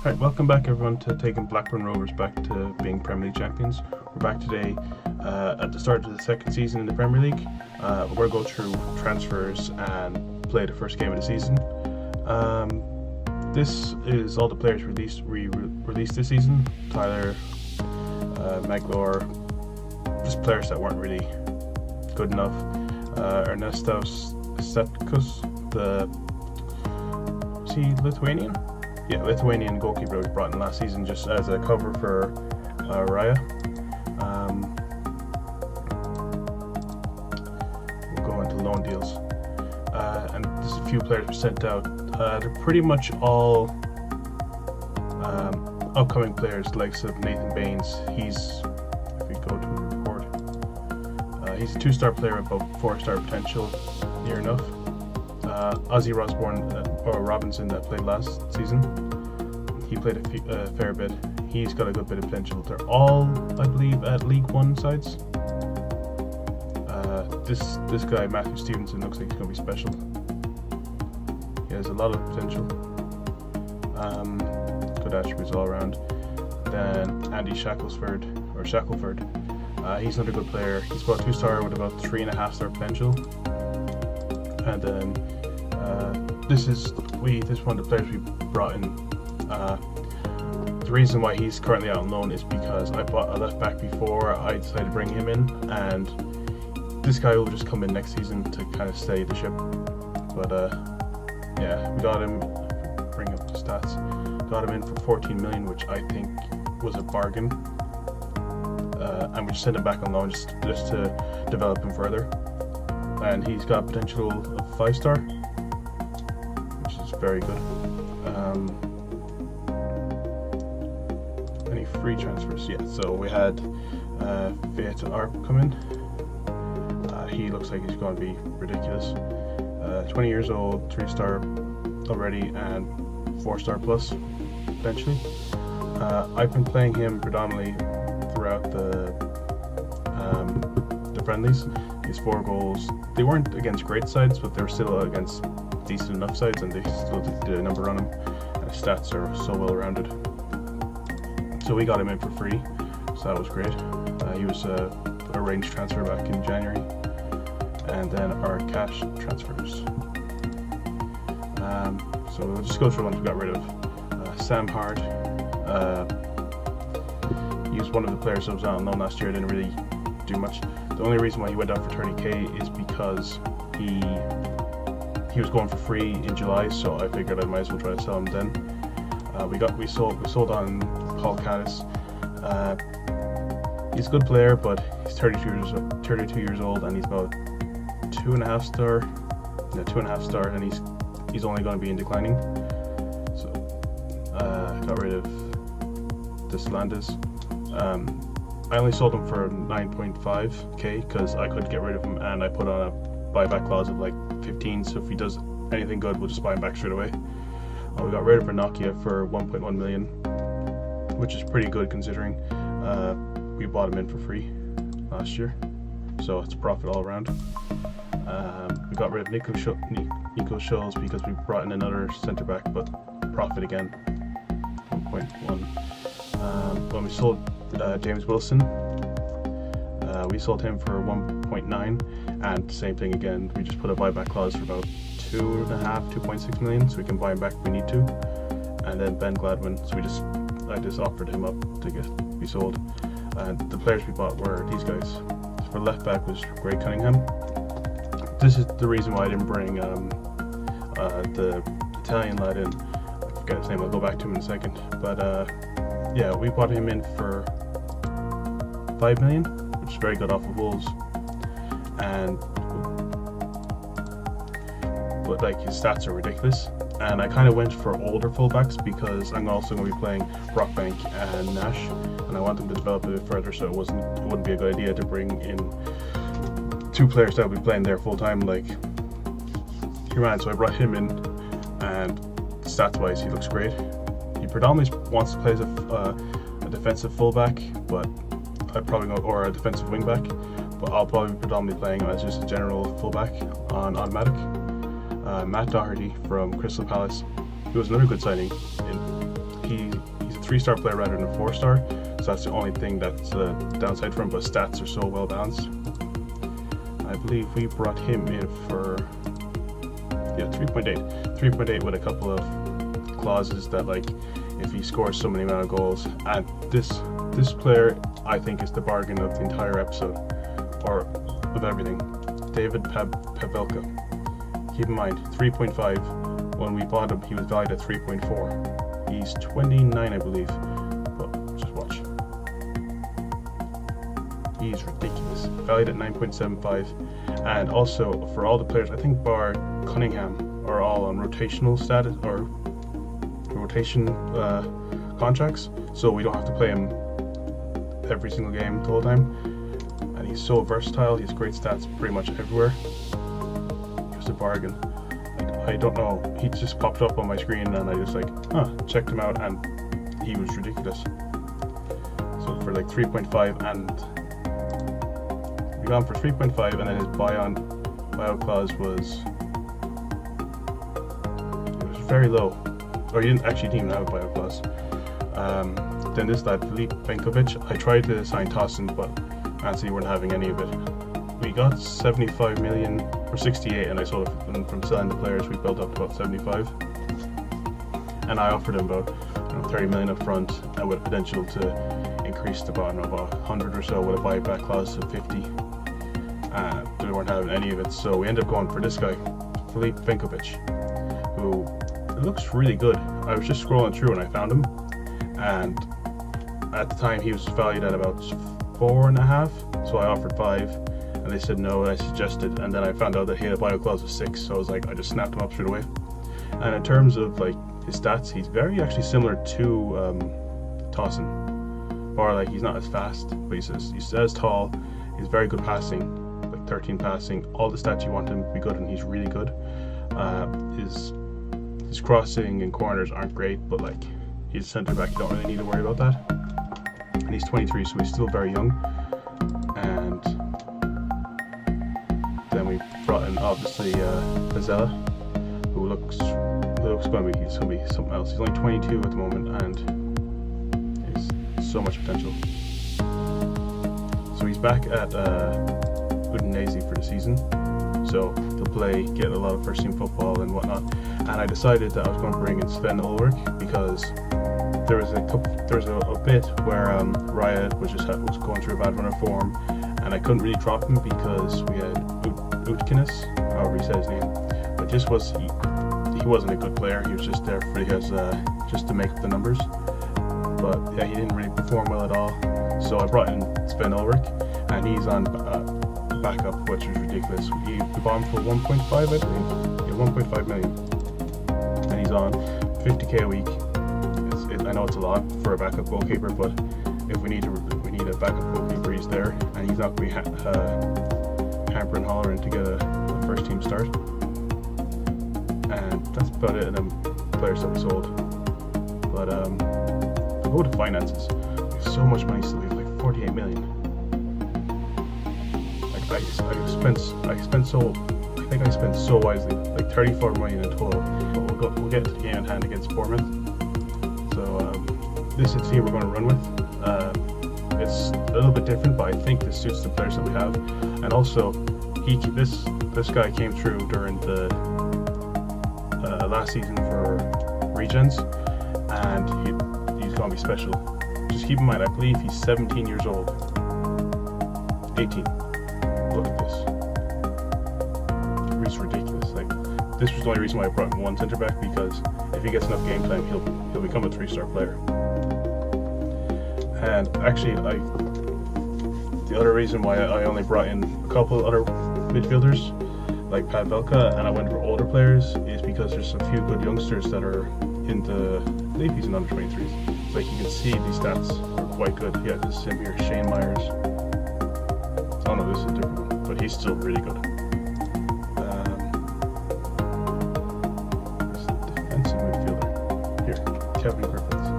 Right, welcome back everyone to taking Blackburn Rovers back to being Premier League champions. We're back today at the start of the second season in the Premier League. We're going to go through transfers and play the first game of the season. This is all the players released this season. Tyler, Maglor, just players that weren't really good enough. Ernestos Stepkus, is he Lithuanian? Yeah, Lithuanian goalkeeper was brought in last season just as a cover for Raya. We'll go into loan deals. And there's a few players were sent out. They're pretty much all upcoming players, likes of Nathan Baines. He's, if we go to report, he's a 2-star player with about 4-star potential, near enough. Ozzy Robinson that played last season. He played a fair bit. He's got a good bit of potential. They're all, I believe, at League One sides. This guy, Matthew Stevenson, looks like he's going to be special. He has a lot of potential. Good attributes all around. Then Andy Shackelford. He's another good player. He's about 2-star with about 3.5-star potential. And then this is one of the players we brought in. The reason why he's currently out on loan is because I bought a left back before I decided to bring him in, and this guy will just come in next season to kind of steady the ship. But yeah, we got him. Bring up the stats. Got him in for 14 million, which I think was a bargain. And we just sent him back on loan just to develop him further. And he's got potential of 5-star, which is very good. Any free transfers? Yeah, so we had Vieta Arp come in. He looks like he's going to be ridiculous. 20 years old, 3-star already, and 4-star plus potentially. I've been playing him predominantly throughout the friendlies. His 4 goals, they weren't against great sides, but they were still against decent enough sides, and they still did a number on him. And his stats are so well rounded. So we got him in for free, so that was great. He was a arranged transfer back in January. And then our cash transfers. So we'll just go through the ones we got rid of. Sam Hart. He was one of the players that was on loan last year, didn't really do much. The only reason why he went out for 30k is because he was going for free in July, so I figured I might as well try to sell him then. We sold on Paul Caddis. He's a good player, but he's 32 years old, and he's about 2.5-star, and he's only going to be in declining. So got rid of Deslandes. I only sold him for 9.5k because I could get rid of him, and I put on a buyback clause of like 15, so if he does anything good, we'll just buy him back straight away. We got rid of Vernakia for 1.1 million, which is pretty good considering we bought him in for free last year, so it's a profit all around. We got rid of Nico Schulz because we brought in another centre back, but profit again, 1.1. When we sold James Wilson, we sold him for 1.9, and same thing again, we just put a buyback clause for about 2.6 million, so we can buy him back if we need to. And then Ben Gladwin, so I just offered him up to be sold. And the players we bought were these guys. For left back was Gray Cunningham. This is the reason why I didn't bring the Italian lad in. I forget his name, I'll go back to him in a second. But yeah, we bought him in for 5 million, which is very good off of Wolves. But like, his stats are ridiculous. And I kind of went for older fullbacks because I'm also going to be playing Rockbank and Nash, and I want them to develop a bit further, so it wouldn't be a good idea to bring in 2 players that will be playing there full time like Human. So I brought him in, and stats wise he looks great. He predominantly wants to play as a defensive fullback, but I'd probably go, or a defensive wingback, but I'll probably be predominantly playing him as just a general fullback on automatic. Matt Doherty from Crystal Palace. He was another good signing. he's a 3-star player rather than a 4-star, so that's the only thing that's the downside for him. But stats are so well balanced. I believe we brought him in for 3.8 with a couple of clauses that, like, if he scores so many amount of goals. And this player, I think, is the bargain of the entire episode, or of everything. David Pavelka. Keep in mind, 3.5. When we bought him, he was valued at 3.4. He's 29, I believe. But just watch. He's ridiculous. Valued at 9.75. And also, for all the players, I think bar Cunningham, are all on rotational status or rotation contracts, so we don't have to play him every single game the whole time. And he's so versatile. He has great stats pretty much everywhere. Just a bargain. I don't know, he just popped up on my screen and I just checked him out, and he was ridiculous. So for like 3.5, and we got him for 3.5, and then his buyout clause was very low, or he didn't even have a buyout clause. Then this lad, Filip Benkovic, I tried to sign Tossin, but Nancy weren't having any of it. We got 75 million or 68, and I sold it from selling the players. We built up to about 75, and I offered him about 30 million up front, and with potential to increase to about 100 or so with a buyback clause of 50. They weren't having any of it, so we ended up going for this guy, Filip Benkovic, who looks really good. I was just scrolling through and I found him, and at the time he was valued at about 4.5, so I offered 5, and they said no, and I suggested, and then I found out that he had a buyout clause of 6, so I was like, I just snapped him up straight away. And in terms of like his stats, he's very actually similar to Tossin, or like he's not as fast, but he's as tall. He's very good passing, like 13 passing. All the stats you want him to be good, and he's really good. His crossing and corners aren't great, but like he's a centre back, you don't really need to worry about that. And he's 23, so he's still very young. And then we brought in obviously Azella, who looks going to be something else. He's only 22 at the moment, and he's so much potential. So he's back at Udinese for the season, so he'll get a lot of first team football and whatnot. And I decided that I was going to bring in Sven Ulrich, because there was a bit where Raya was going through a bad run of form, and I couldn't really drop him because we had Utkines, however he said his name, but he wasn't a good player. He was just there just to make up the numbers. But yeah, he didn't really perform well at all. So I brought in Sven Ulrich, and he's on backup, which is ridiculous. We bought him for 1.5, I believe. Yeah, 1.5 million, and he's on 50k a week. I know it's a lot for a backup goalkeeper, but if we need a backup goalkeeper, he's there, and he's not going to be hampering hollering to get a first team start. And that's about it. And then players that we sold. But to go to finances, we have so much money still. We have like 48 million. Like I think I spent so wisely, like 34 million in total. But we'll get to the game in hand against Bournemouth. So this is the team we're going to run with. It's a little bit different, but I think this suits the players that we have. And also, this guy came through during the last season for Regens, and he's going to be special. Just keep in mind, I believe he's 17 years old. 18. Look at this. He's ridiculous. Like, this was the only reason why I brought in one centre back, because if he gets enough game time, he'll become a 3-star player. And actually, the other reason why I only brought in a couple other midfielders like Pavelka, and I went for older players, is because there's a few good youngsters that are in the, I believe he's in under 23s. Like, you can see these stats are quite good. Yeah, this is him here, Shane Myers. Oh no, this is a different one, but he's still really good. This is the defensive midfielder. Here, Kevin Griffiths.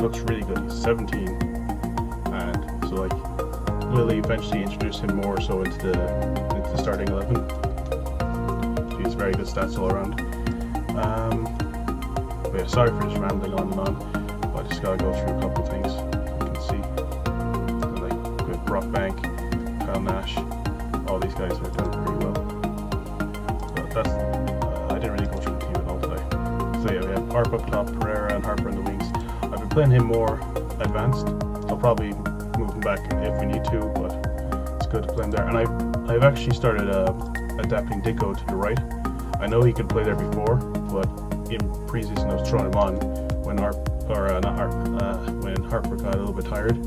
Looks really good. He's 17, and so like, will eventually introduce him more so into the starting 11. He's very good stats all around. But yeah, sorry for just rambling on and on. just gotta go through a couple things. You can see, like with Brock Bank, Kyle Nash, all these guys are doing pretty well. But that's I didn't really go through the team at all today. So yeah, we have Harp up top, Pereira and Harper in the wings. I've been playing him more advanced. I'll probably move him back if we need to, but it's good to play him there. And I've actually started adapting Dicko to the right. I know he could play there before, but in pre-season I was throwing him on when when Harper got a little bit tired.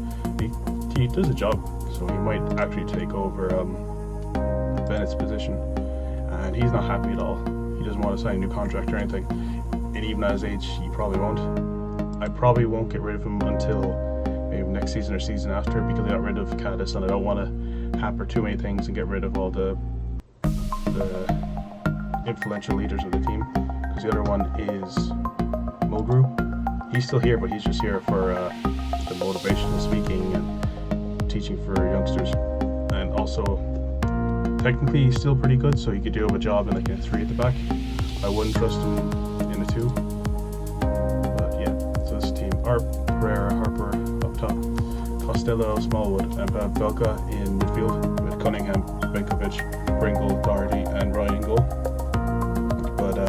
He does a job, so he might actually take over Bennett's position, and he's not happy at all. He doesn't want to sign a new contract or anything, and even at his age, he probably won't. I probably won't get rid of him until maybe next season or season after, because I got rid of Caddis and I don't want to hamper too many things and get rid of all the influential leaders of the team. Because the other one is Mulgrew. He's still here, but he's just here for the motivational speaking and teaching for youngsters. And also, technically he's still pretty good, so he could do a job in like a 3 at the back. I wouldn't trust him in a 2. But yeah, so this team: Arp, Pereira, Harper up top, Costello, Smallwood, and Belka in midfield with Cunningham, Benkovic, Pringle, Doherty, and Ryan in goal. But I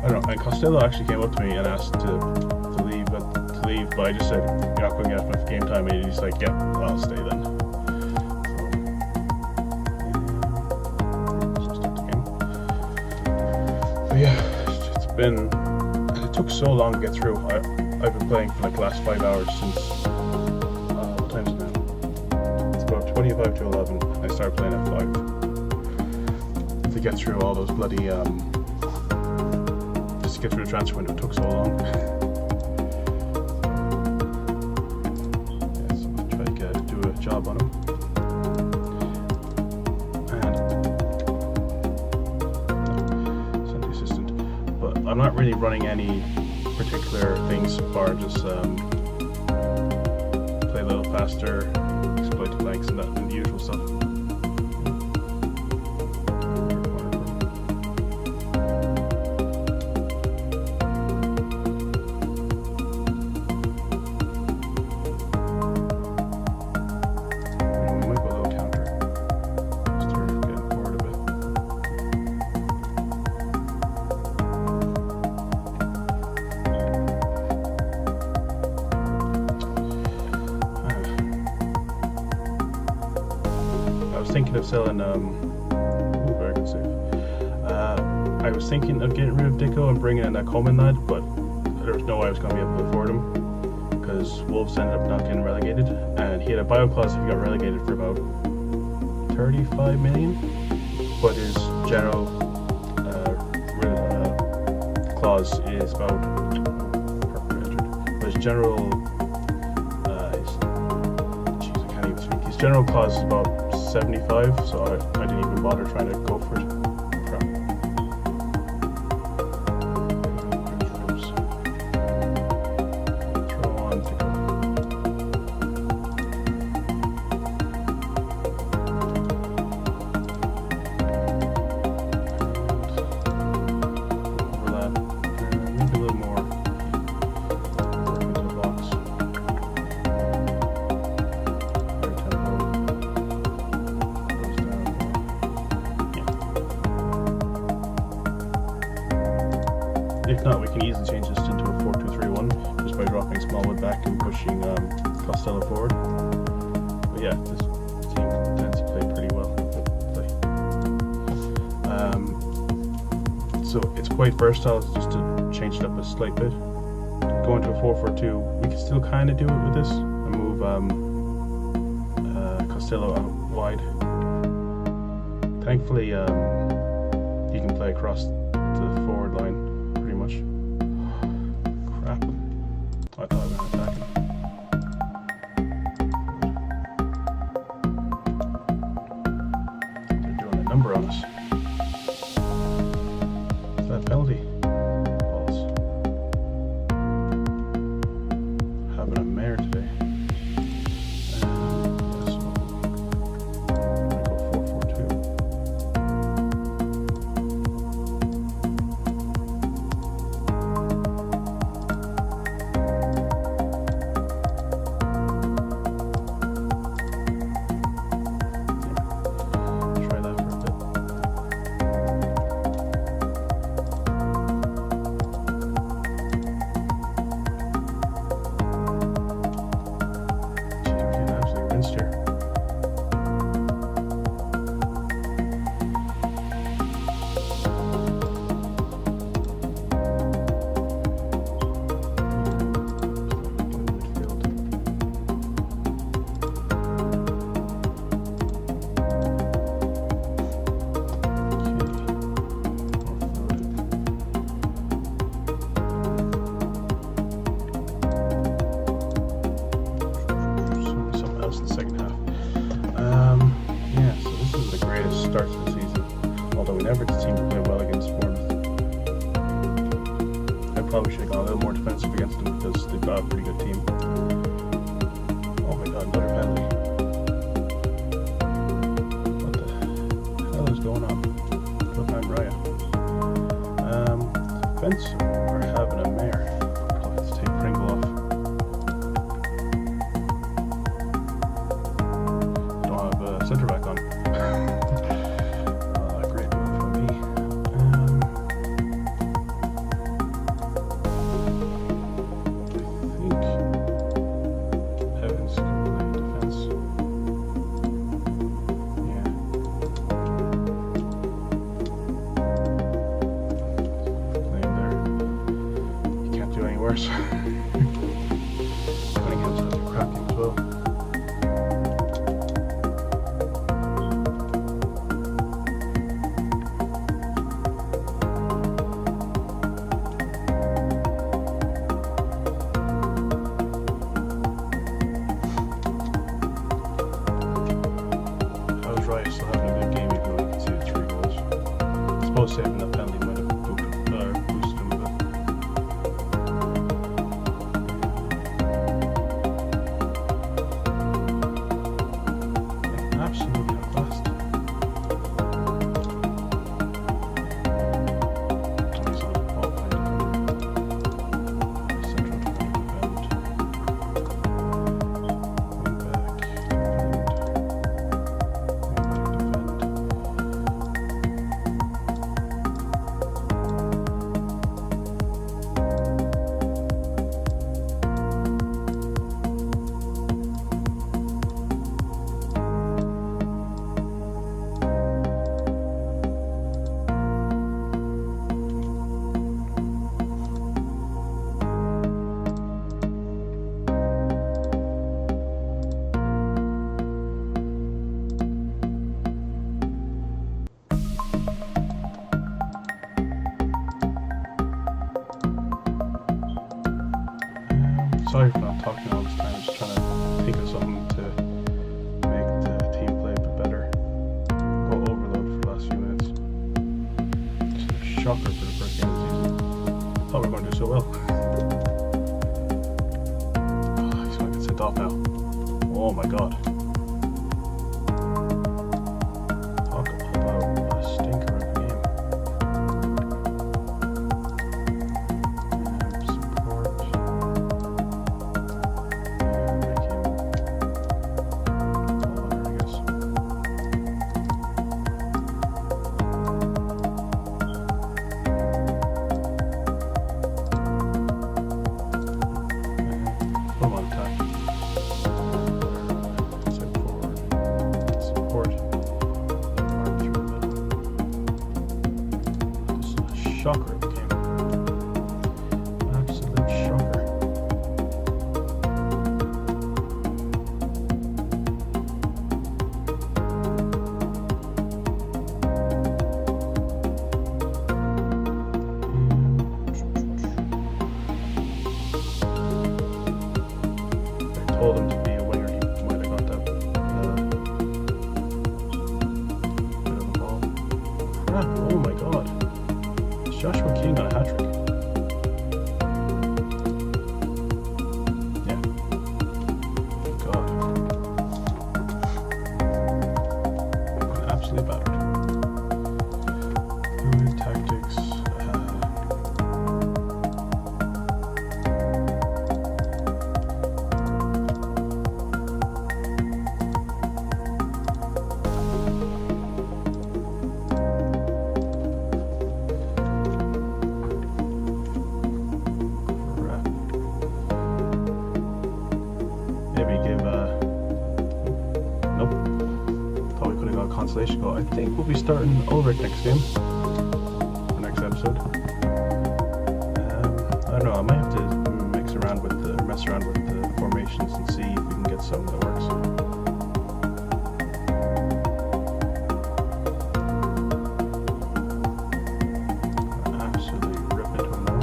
don't know. And Costello actually came up to me and asked to leave, but I just said, "You're not going to get enough game time," and he's like, "Yeah, I'll stay then." Yeah, it's been. It took so long to get through. I've been playing for like the last 5 hours since. What time is it now? It's about 25 to 11. I started playing at 5. To get through all those bloody. Just to get through the transfer window took so long. Yeah, so I'll try to do a job on him. I'm not really running any particular things so far, just play a little faster, exploit the flanks and that, and the usual stuff. We might go a little counter, just to get forward a bit. Thinking of selling very good save. I was thinking of getting rid of Dicko and bringing in that Coleman lad, but there was no way I was going to be able to afford him because Wolves ended up not getting relegated, and he had a bio clause if he got relegated for about 35 million, but his general clause is about his general his general clause is about 75, so I didn't even bother trying to go for it. Crap. Throw on to go. Overlap. Maybe a little more. Into the box. If not, we can easily change this into a 4-2-3-1 just by dropping Smallwood back and pushing Costello forward. But yeah, this team tends to play pretty well. So it's quite versatile, just to change it up a slight bit. Go into a 4-4-2, we can still kind of do it with this and move Costello out wide. Thankfully, he can play across the forward line. Crap. I thought I was going to attack him. They're doing a number on us. Is that penalty? Balls. Having a mare today. defensive against them because they've got a pretty good team. Oh my god, another penalty. What the hell is going on? Blackburn Raya. Defense are having a mare. I'll have to take Pringle off. Don't have a centre back on. Great move from me. I think Evans can play defense. Yeah. Playing there. You can't do any worse. Cunningham's has a cracking as well. Right, still having a good game even though we conceded 3 goals. I suppose saving that penalty might have boosted him a bit. Yeah, absolutely fast. Oh, he's on the ball playing. Central defender defend. Wing back, defend. Sorry for not talking all this time, just trying to think of something to make the team play a bit better. Go overload for the last few minutes. Just a shocker for the first game of the season. Thought we were going to do so well. Oh, he's going to get sent off now. Oh my god. Talk about a stinker of a game. Shocker it became. Absolute shocker. I told him to be a winger, he might have got that bit of the ball. Crap, oh my god. Joshua King on a hat-trick. Yeah. God. Absolutely battered. Good tactics. Maybe give nope. Thought we could have got a consolation goal. I think we'll be starting Ulrich next game. Or next episode. I don't know, I might have to mess around with the formations and see if we can get something that works. Absolutely rip into him now.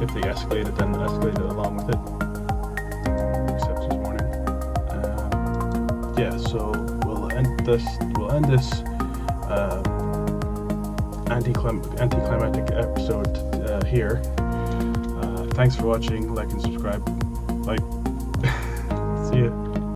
if they escalate it, then escalate it along with it. Except this morning. Yeah, so we'll end this anticlimactic episode here. Thanks for watching. Like and subscribe. Bye. See ya.